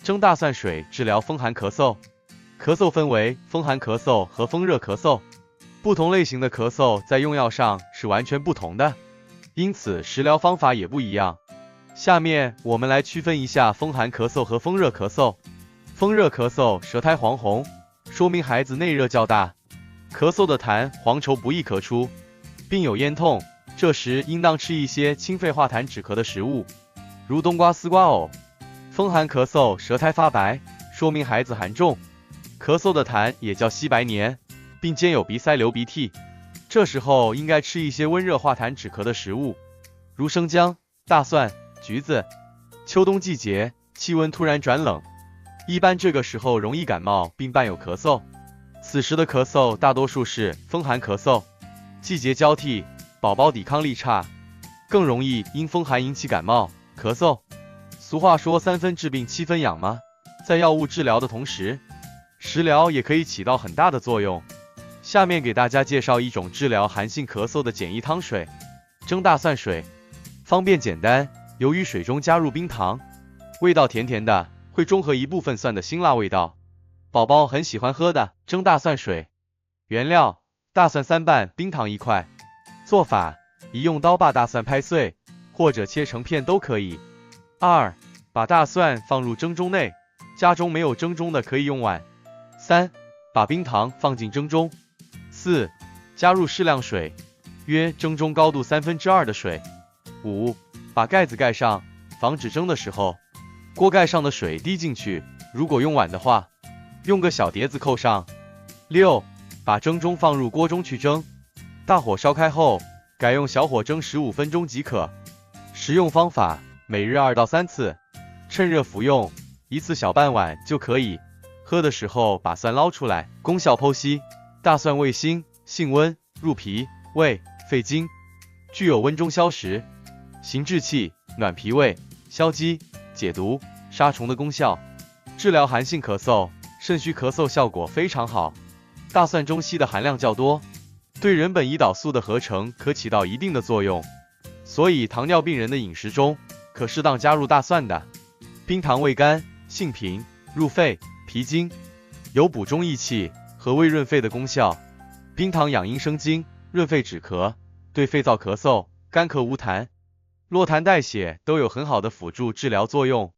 蒸大蒜水治疗风寒咳嗽。咳嗽分为风寒咳嗽和风热咳嗽，不同类型的咳嗽在用药上是完全不同的，因此食疗方法也不一样。下面我们来区分一下风寒咳嗽和风热咳嗽。风热咳嗽舌苔黄红，说明孩子内热较大，咳嗽的痰黄稠不易咳出，并有咽痛，这时应当吃一些清肺化痰止咳的食物，如冬瓜、丝瓜藕。风寒咳嗽舌苔发白，说明孩子寒重，咳嗽的痰也叫稀白黏，并兼有鼻塞流鼻涕，这时候应该吃一些温热化痰止咳的食物，如生姜、大蒜、橘子。秋冬季节气温突然转冷，一般这个时候容易感冒并伴有咳嗽，此时的咳嗽大多数是风寒咳嗽。季节交替，宝宝抵抗力差，更容易因风寒引起感冒、咳嗽。俗话说3分治病7分养吗？在药物治疗的同时，食疗也可以起到很大的作用。下面给大家介绍一种治疗寒性咳嗽的简易汤水——蒸大蒜水。方便简单，由于水中加入冰糖，味道甜甜的，会中和一部分蒜的辛辣味道，宝宝很喜欢喝的蒸大蒜水。原料：大蒜3瓣，冰糖1块。做法：一用刀把大蒜拍碎，或者切成片都可以。2. 把大蒜放入蒸盅内，家中没有蒸盅的可以用碗。3. 把冰糖放进蒸盅。4. 加入适量水，约蒸盅高度2/3的水。5. 把盖子盖上，防止蒸的时候锅盖上的水滴进去，如果用碗的话，用个小碟子扣上。6. 把蒸盅放入锅中去蒸，大火烧开后，改用小火蒸15分钟即可。食用方法：每日2到3次，趁热服用，一次小半碗就可以。喝的时候把蒜捞出来。功效剖析：大蒜味辛，性温，入脾、胃、肺经，具有温中消食、行滞气、暖脾胃、消积、解毒、杀虫的功效，治疗寒性咳嗽、肾虚咳嗽效果非常好。大蒜中硒的含量较多，对人本胰岛素的合成可起到一定的作用，所以糖尿病人的饮食中可适当加入大蒜的。冰糖味甘，性平，入肺、脾经，有补中益气和胃润肺的功效。冰糖养阴生津，润肺止咳，对肺燥咳嗽、干咳无痰、落痰带血都有很好的辅助治疗作用。